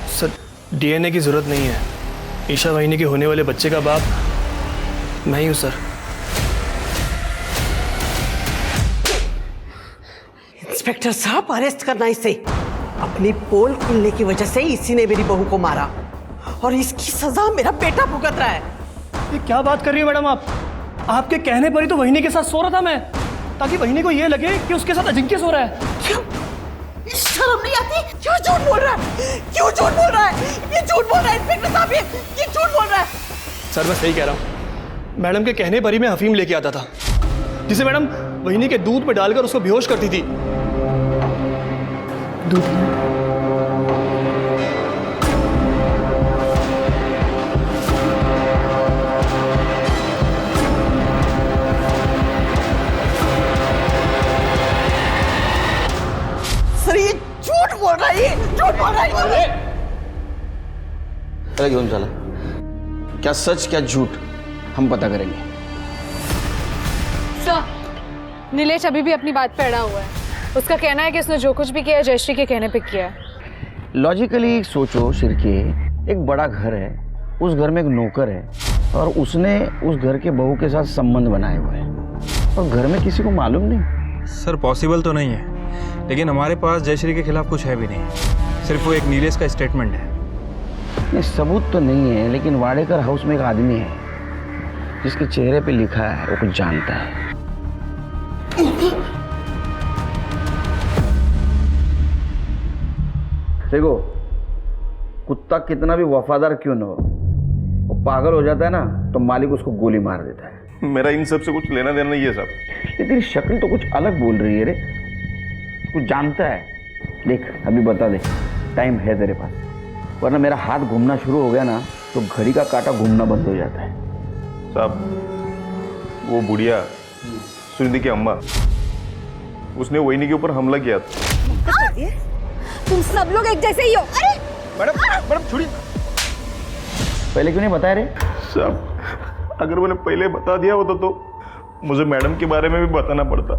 सर डीएनए की जरूरत नहीं है। ईशा वाहिनी के होने वाले बच्चे का बाप मैं ही हूँ सर। इंस्पेक्टर साहब, अरेस्ट करना इसे। अपनी पोल खुलने की वजह से इसी ने मेरी बहू को मारा और इसकी सजा मेरा बेटा भुगत रहा है। ये क्या बात कर रही है मैडम आप? आपके कहने पर ही तो वहिनी के साथ सो रहा था मैं, ताकि वहिनी को ये लगे कि उसके साथ अजिंक्य सो रहा है। क्यों? शर्म नहीं आती? क्यों झूठ बोल रहा है? क्यों झूठ बोल रहा है? ये झूठ बोल रहा है इंस्पेक्टर साहब, ये झूठ बोल रहा है। सर मैं सही कह रहा हूँ। मैडम के कहने पर ही मैं अफीम लेके आता था, जिसे मैडम वहिनी के दूध में डालकर उसको बेहोश करती थी। सर ये झूठ बोल रहा है, झूठ बोल रहा है। अरे घेऊन चला, क्या सच क्या झूठ हम पता करेंगे। सर, नीलेश अभी भी अपनी बात पे अड़ा हुआ है। उसका कहना है कि उसने जो कुछ भी किया है जयश्री के कहने पे किया है। लॉजिकली सोचो शिरके, एक बड़ा घर है, उस घर में एक नौकर है और उसने उस घर के बहू के साथ संबंध बनाए हुए हैं और घर में किसी को मालूम नहीं। सर पॉसिबल तो नहीं है, लेकिन हमारे पास जयश्री के खिलाफ कुछ है भी नहीं, सिर्फ वो एक नीलेश का स्टेटमेंट है। नहीं, सबूत तो नहीं है, लेकिन वाडेकर हाउस में एक आदमी है जिसके चेहरे पे लिखा है वो कुछ जानता है। देखो, कुत्ता कितना भी वफादार क्यों न हो, वो पागल हो जाता है ना तो मालिक उसको गोली मार देता है। मेरा इन सब से कुछ लेना देना नहीं है साहब। ये तेरी शक्ल तो कुछ अलग बोल रही है रे, कुछ जानता है। देख अभी बता दे, टाइम है तेरे पास, वरना मेरा हाथ घूमना शुरू हो गया ना तो घड़ी का कांटा घूमना बंद हो जाता है। साहब वो बुढ़िया सुनिधि की अम्मा, उसने वहिनी के ऊपर हमला किया था। तुम सब लोग एक जैसे ही हो। अरे मैडम मैडम छोड़िए। पहले क्यों नहीं बताया रे? साहब अगर मैंने पहले बता दिया होता तो मुझे मैडम के बारे में भी बताना पड़ता।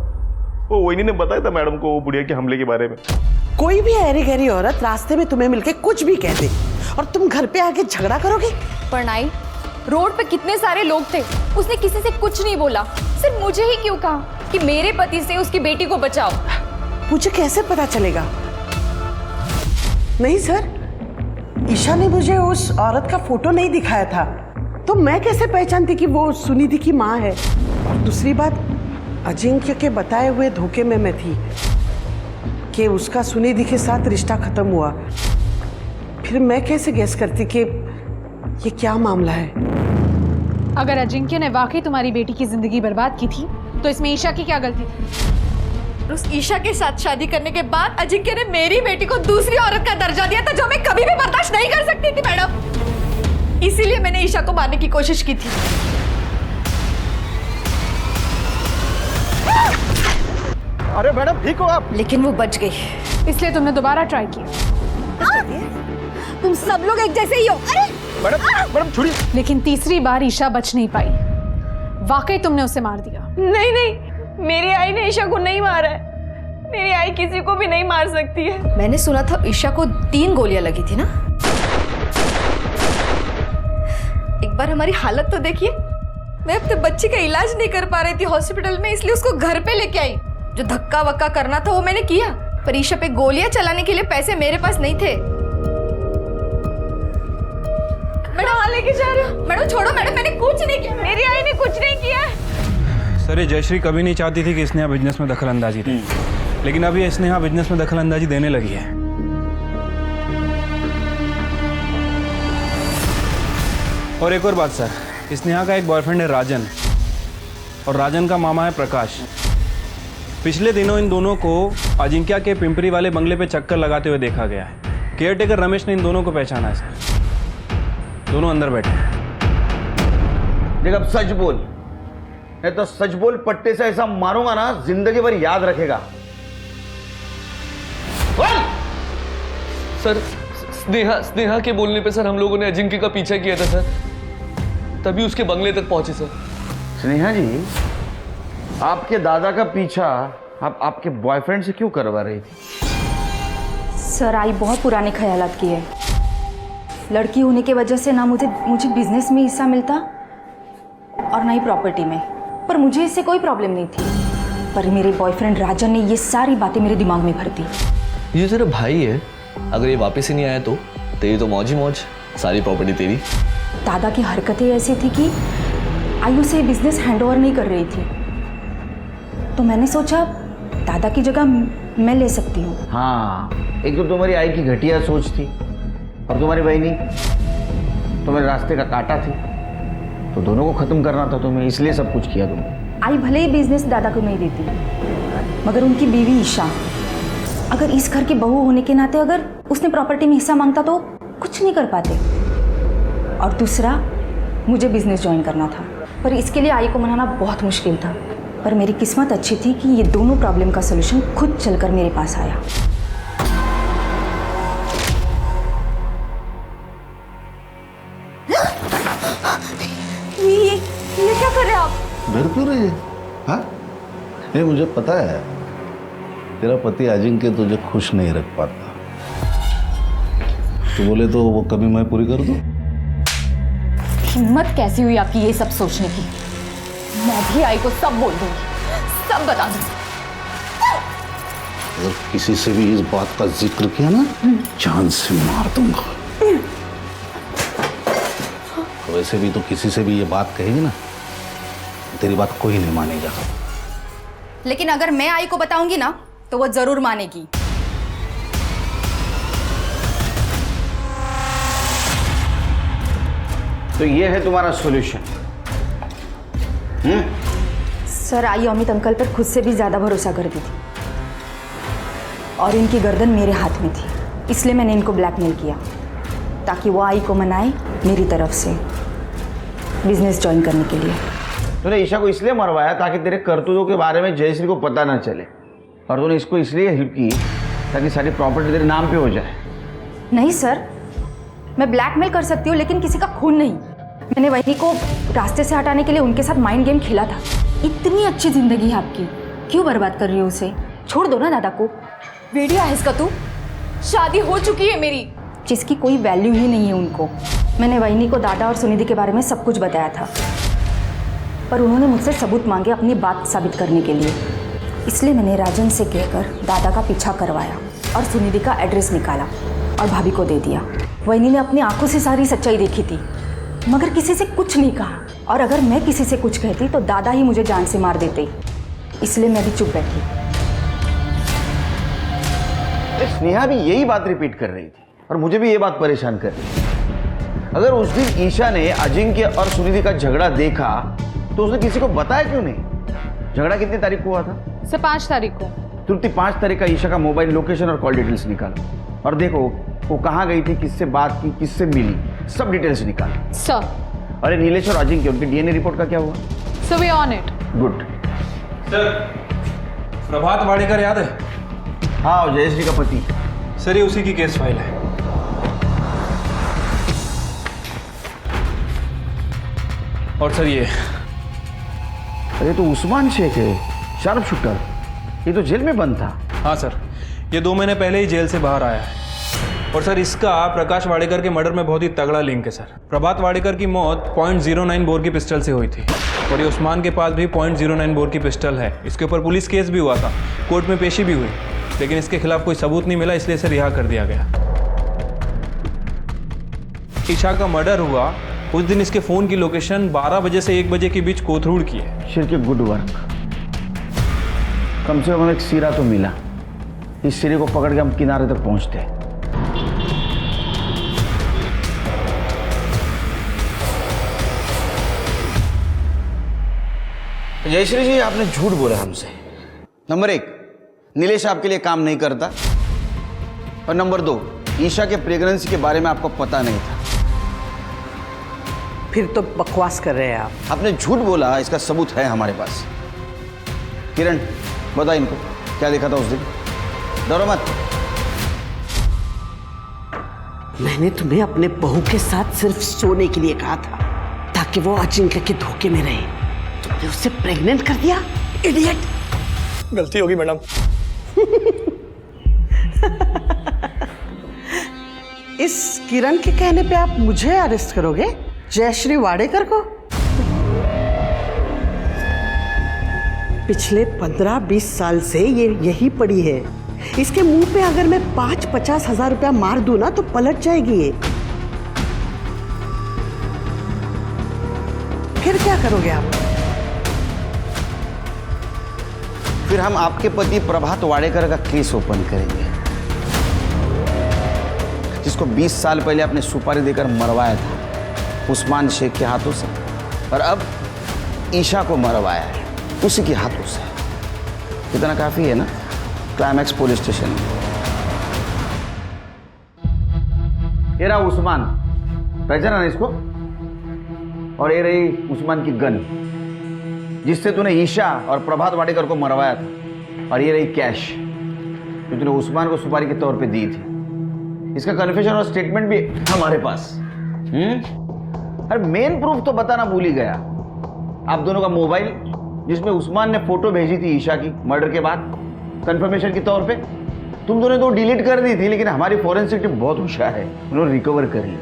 वो वहिनी ने बताया था मैडम को वो बुढ़िया के हमले के बारे में। कोई भी ऐरी गहरी औरत रास्ते में तुम्हें मिलके कुछ भी कह दे और तुम घर पे आके झगड़ा करोगे? परनाई, रोड पे कितने सारे लोग थे, उसने किसी से कुछ नहीं बोला, सिर्फ मुझे ही क्यों कहा कि मेरे पति से उसकी बेटी को बचाओ। मुझे कैसे पता चलेगा? नहीं सर, ईशा ने मुझे उस औरत का फोटो नहीं दिखाया था, तो मैं कैसे पहचानती कि वो सुनिधि की माँ है? और दूसरी बात, अजिंक्य के बताए हुए धोखे में मैं थी कि उसका सुनिधि के साथ रिश्ता खत्म हुआ। फिर मैं कैसे गेस करती कि ये क्या मामला है? अगर अजिंक्य ने वाकई तुम्हारी बेटी की जिंदगी बर्बाद की थी तो इसमें ईशा की क्या गलती थी? उस ईशा के साथ शादी करने के बाद अजिंक्य ने मेरी बेटी को दूसरी औरत का दर्जा दिया था, जो मैं कभी भी बर्दाश्त नहीं कर सकती थी मैडम। इसीलिए मैंने ईशा को मारने की कोशिश की थी। अरे मैडम ठीक हो आप? लेकिन वो बच गई। इसलिए तुमने दोबारा ट्राई किया। तुम सब लोग एक जैसे ही हो। अरे मैडम छोड़िए। लेकिन तीसरी बार ईशा बच नहीं पाई। वाकई तुमने उसे मार दिया। नहीं नहीं, मेरी आई ने ईशा को नहीं मारा है। मेरी आई किसी को भी नहीं मार सकती है। मैंने सुना था ईशा को 3 गोलियां लगी थी ना। एक बार हमारी हालत तो देखिए। मैं अपने बच्चे का इलाज नहीं कर पा रही थी हॉस्पिटल में, इसलिए उसको घर पे लेके आई। जो धक्का वक्का करना था वो मैंने किया, पर ईशा पे गोलियां चलाने के लिए पैसे मेरे पास नहीं थे। मैडम लेके जा रहे हो? मैडम छोड़ो मैडम, मैंने कुछ नहीं किया। मेरी आई ने कुछ नहीं किया। सर ये जयश्री कभी नहीं चाहती थी कि स्नेहा बिजनेस में दखल अंदाजी दे, लेकिन अभी स्नेहा बिजनेस में दखल अंदाजी देने लगी है। और एक और बात सर, स्नेहा का एक बॉयफ्रेंड है राजन, और राजन का मामा है प्रकाश। पिछले दिनों इन दोनों को अजिंक्या के पिंपरी वाले बंगले पे चक्कर लगाते हुए देखा गया है। केयरटेकर रमेश ने इन दोनों को पहचाना है सर। दोनों अंदर बैठे हैं। देख अब सच बोल, नहीं तो सच बोल, पट्टे से ऐसा मारूंगा ना जिंदगी भर याद रखेगा। सर स्नेहा के बोलने पे सर हम लोगों ने अजिंक्य का पीछा किया था सर, तभी उसके बंगले तक पहुंचे सर। स्नेहा जी, आपके दादा का पीछा आप आपके बॉयफ्रेंड से क्यों करवा रही थी? सर आई बहुत पुराने ख्यालात की है। लड़की होने की वजह से ना मुझे बिजनेस में हिस्सा मिलता और ना ही प्रॉपर्टी में, पर मुझे इससे कोई प्रॉब्लम नहीं थी। पर मेरे बॉयफ्रेंड राजन ने ये सारी बातें मेरे दिमाग में भर दी। ये तेरा भाई है, अगर ये वापस ही नहीं आया तो तेरी तो मौज ही मौज, सारी प्रॉपर्टी तेरी। दादा की हरकतें ऐसी थी कि आयु से बिजनेस हैंडओवर नहीं कर रही थी, तो मैंने सोचा दादा की जगह मैं ले सकती हूँ। हाँ, एक तो तुम्हारी आई की घटिया सोच थी, और तुम्हारी बहनी तुम्हारे रास्ते का कांटा थी, तो दोनों को खत्म करना था तुम्हें, इसलिए सब कुछ किया तुमने। आई भले ही बिजनेस दादा को नहीं देती, मगर उनकी बीवी ईशा, अगर इस घर की बहू होने के नाते अगर उसने प्रॉपर्टी में हिस्सा मांगता तो कुछ नहीं कर पाते। और दूसरा, मुझे बिजनेस ज्वाइन करना था, पर इसके लिए आई को मनाना बहुत मुश्किल था। पर मेरी किस्मत अच्छी थी कि ये दोनों प्रॉब्लम का सलूशन खुद चलकर मेरे पास आया। ये क्या कर रहे हैं आप? डर क्यों रही है? हाँ, नहीं मुझे पता है तेरा पति अजिंक्य तुझे खुश नहीं रख पाता। तो बोले तो वो कमी मैं पूरी कर दूं? हिम्मत कैसी हुई आपकी ये सब सोचने की? मैं भी आई को सब बोल दूंगी, सब बता दूंगी। अगर किसी से भी इस बात का जिक्र किया ना, जान से मार दूंगा। वैसे भी तो किसी से भी ये बात कहेगी ना, तेरी बात कोई नहीं मानेगा। लेकिन अगर मैं आई को बताऊंगी ना, तो वो जरूर मानेगी। तो ये है तुम्हारा solution? Sir I Amit uncle पर खुद से भी ज्यादा भरोसा करती थी, और इनकी गर्दन मेरे हाथ में थी, इसलिए मैंने इनको ब्लैकमेल किया ताकि वो आई को मनाए मेरी तरफ से बिजनेस ज्वाइन करने के लिए। तूने ईशा को इसलिए मरवाया ताकि तेरे करतूतों के बारे में जयश्री को पता ना चले, और तूने इसको इसलिए हेल्प की ताकि सारी प्रॉपर्टी तेरे नाम पे हो जाए। नहीं सर, मैं ब्लैकमेल कर सकती हूँ लेकिन किसी का खून नहीं। मैंने वही को रास्ते से हटाने के लिए उनके साथ माइंड गेम खेला था। इतनी अच्छी जिंदगी है आपकी, क्यों बर्बाद कर रही हो उसे? छोड़ दो ना दादा को। वीडियो है इसका, तू शादी हो चुकी है मेरी, जिसकी कोई वैल्यू ही नहीं है उनको। मैंने वहीनी को दादा और सुनिधि के बारे में सब कुछ बताया था, पर उन्होंने मुझसे सबूत मांगे अपनी बात साबित करने के लिए। इसलिए मैंने राजन से कहकर दादा का पीछा करवाया और सुनिधि का एड्रेस निकाला और भाभी को दे दिया। वहीनी ने अपनी आंखों से सारी सच्चाई देखी थी, मगर किसी से कुछ नहीं कहा, और अगर मैं किसी से कुछ कहती तो दादा ही मुझे जान से मार देते, इसलिए मैं भी चुप बैठी। स्नेहा भी यही बात रिपीट कर रही थी, और मुझे भी ये बात परेशान कर रही थी। अगर उस दिन ईशा ने अजिंक्य और सुनिधि का झगड़ा देखा तो उसने किसी को बताया क्यों नहीं? झगड़ा कितनी तारीख को हुआ था? सर 5 तारीख को। तुरंत 5 तारीख का ईशा का मोबाइल लोकेशन और कॉल डिटेल्स निकालो, और देखो वो कहाँ गई थी, किससे बात की, किससे मिली, सब डिटेल्स निकालो। सर। अरे नीलेश और अजिंक्य, उनकी डीएनए रिपोर्ट का क्या हुआ? So we on it. Good. Sir Prabhat Wadekar याद है? हाँ, जयश्री का पति। सर ये उसी की केस फाइल है। और सर ये अरे तो उस्मान शेख है, शार्प शूटर। ये तो जेल में बंद था। हाँ सर, ये 2 महीने पहले ही जेल से बाहर आया है। और सर इसका प्रकाश वाडेकर के मर्डर में बहुत ही तगड़ा लिंक है सर। प्रभात वाडेकर की मौत .09 बोर की पिस्टल से हुई थी और ये उस्मान के पास भी .09 बोर की पिस्टल है। इसके ऊपर पुलिस केस भी हुआ था, कोर्ट में पेशी भी हुई, लेकिन इसके खिलाफ कोई सबूत नहीं मिला, इसलिए इसे रिहा कर दिया गया। ईशा का मर्डर हुआ उस दिन इसके फ़ोन की लोकेशन 12 बजे से 1 बजे के बीच कोथरूड की है। शिर के गुड वर्क। कम से कम एक सिरा तो मिला। इस सिरे को पकड़ के हम किनारे तक पहुंचते हैं। जयश्री जी, आपने झूठ बोला हमसे। नंबर 1, नीलेश आपके लिए काम नहीं करता। और नंबर 2, ईशा के प्रेगनेंसी के बारे में आपको पता नहीं था। फिर तो बकवास कर रहे हैं आप। आपने झूठ बोला, इसका सबूत है हमारे पास। किरण, बता इनको क्या देखा था उस दिन। डरो मत। मैंने तुम्हें अपने बहू के साथ सिर्फ सोने के लिए कहा था ताकि वो अजिंक्य के धोखे में रहे। तुमने उसे प्रेग्नेंट कर दिया, इडियट। गलती होगी मैडम। इस किरण के कहने पे आप मुझे अरेस्ट करोगे, जयश्री वाडेकर को? पिछले 15-20 साल से ये यही पड़ी है। इसके मुंह पे अगर मैं 5-50 हजार रुपया मार दूं ना तो पलट जाएगी ये। फिर क्या करोगे आप? फिर हम आपके पति प्रभात वाडेकर का केस ओपन करेंगे, जिसको 20 साल पहले आपने सुपारी देकर मरवाया था उस्मान शेख के हाथों से, और अब ईशा को मरवाया है उसी के हाथों से। इतना काफी है ना? क्लाइमैक्स पुलिस स्टेशन में। ये रहा उस्मान, पहचाना ना इसको? और ये रही उस्मान की गन, जिससे तूने ईशा और प्रभात वाडेकर को मरवाया था। और ये रही कैश, जो तूने उस्मान को सुपारी के तौर पे दी थी। इसका कन्फेशन और स्टेटमेंट भी हमारे पास। अरे मेन प्रूफ तो बताना भूल ही गया। आप दोनों का मोबाइल, जिसमें उस्मान ने फोटो भेजी थी ईशा की मर्डर के बाद कंफर्मेशन के तौर पे। तुम दोनों तो डिलीट कर दी थी, लेकिन हमारी फॉरेंसिक टीम बहुत होशियार है, उन्होंने रिकवर कर ली।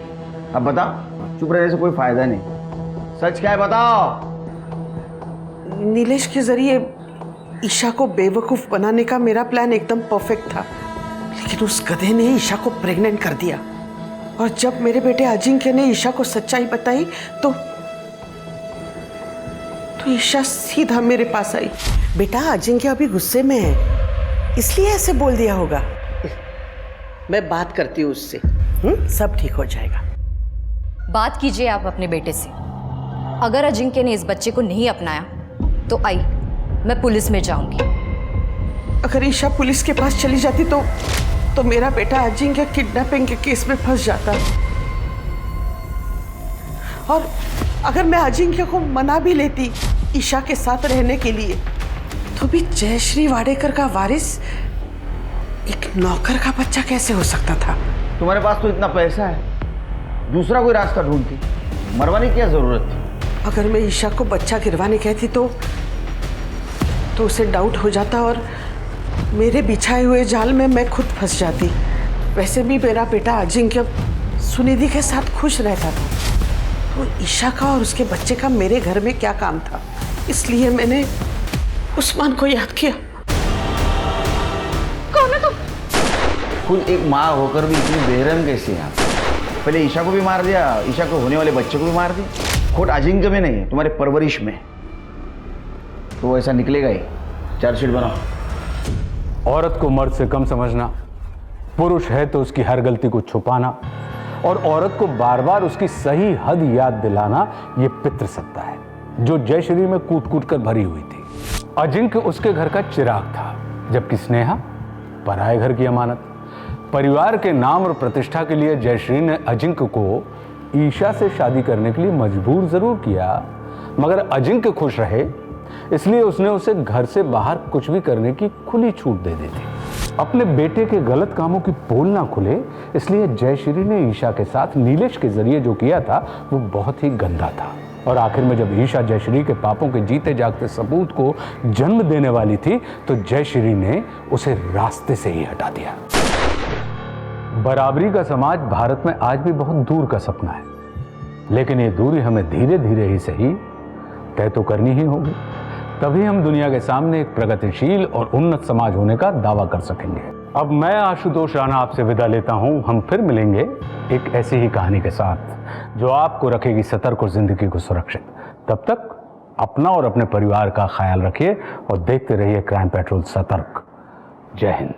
अब बताओ, चुप रहने से कोई फायदा नहीं। सच क्या है बताओ। नीलेश के जरिए ईशा को बेवकूफ बनाने का मेरा प्लान एकदम परफेक्ट था, लेकिन उस गधे ने ईशा को प्रेग्नेंट कर दिया। और जब मेरे बेटे अजिंक्य ने ईशा को सच्चाई बताई तो ईशा सीधा मेरे पास आई। बेटा, अजिंक्य अभी गुस्से में है, इसलिए ऐसे बोल दिया होगा। मैं बात करती हूँ उससे, सब ठीक हो जाएगा। बात कीजिए आप अपने बेटे से। अगर अजिंक्य ने इस बच्चे को नहीं अपनाया तो आई, मैं पुलिस में जाऊंगी। अगर ईशा पुलिस के पास चली जाती तो मेरा बेटा अजिंक्य किडनैपिंग के केस में फंस जाता। और अगर मैं अजिंक्य को मना भी लेती ईशा के साथ रहने के लिए, तो भी जयश्री वाडेकर का वारिस एक नौकर का बच्चा कैसे हो सकता था? तुम्हारे पास तो इतना पैसा है, दूसरा कोई रास्ता ढूंढती, मरवाने की क्या जरूरत थी? अगर मैं ईशा को बच्चा गिरवाने कहती तो उसे डाउट हो जाता और मेरे बिछाए हुए जाल में मैं खुद फंस जाती। वैसे भी मेरा बेटा अजिंक्य सुनिधि के साथ खुश रहता था, तो ईशा का और उसके बच्चे का मेरे घर में क्या काम था? इसलिए मैंने उस्मान को याद किया। कौन है तुम? खुद एक माँ होकर भी इतनी बेरहम कैसी है आप? पहले ईशा को भी मार दिया, ईशा को होने वाले बच्चे को भी मार दी। खोट अजिंक्य में नहीं, तुम्हारे परवरिश में। तो ऐसा निकलेगा ही। चार्जशीट बनाओ। औरत को मर्द से कम समझना, पुरुष है तो उसकी हर गलती को छुपाना और औरत को बार बार उसकी सही हद याद दिलाना, ये पितृसत्ता है जो जयश्री में कूट कूट कर भरी हुई थी। अजिंक्य उसके घर का चिराग था, जबकि स्नेहा पराये घर की अमानत। परिवार के नाम और प्रतिष्ठा के लिए जयश्री ने अजिंक्य को ईशा से शादी करने के लिए मजबूर जरूर किया, मगर अजिंक्य खुश रहे इसलिए उसने उसे घर से बाहर कुछ भी करने की खुली छूट दे दी थी। अपने बेटे के गलत कामों की पोल ना खुले, इसलिए जयश्री ने ईशा के साथ नीलेश के जरिए जो किया था वो बहुत ही गंदा था। और आखिर में जब ईशा जयश्री के पापों के जीते जागते सबूत को जन्म देने वाली थी तो जयश्री ने उसे रास्ते से ही हटा दिया। बराबरी का समाज भारत में आज भी बहुत दूर का सपना है, लेकिन ये दूरी हमें धीरे धीरे ही सही तय तो करनी ही होगी, तभी हम दुनिया के सामने एक प्रगतिशील और उन्नत समाज होने का दावा कर सकेंगे। अब मैं आशुतोष राणा आपसे विदा लेता हूं। हम फिर मिलेंगे एक ऐसी ही कहानी के साथ जो आपको रखेगी सतर्क और जिंदगी को सुरक्षित। तब तक अपना और अपने परिवार का ख्याल रखिए और देखते रहिए क्राइम पेट्रोल सतर्क। जय हिंद।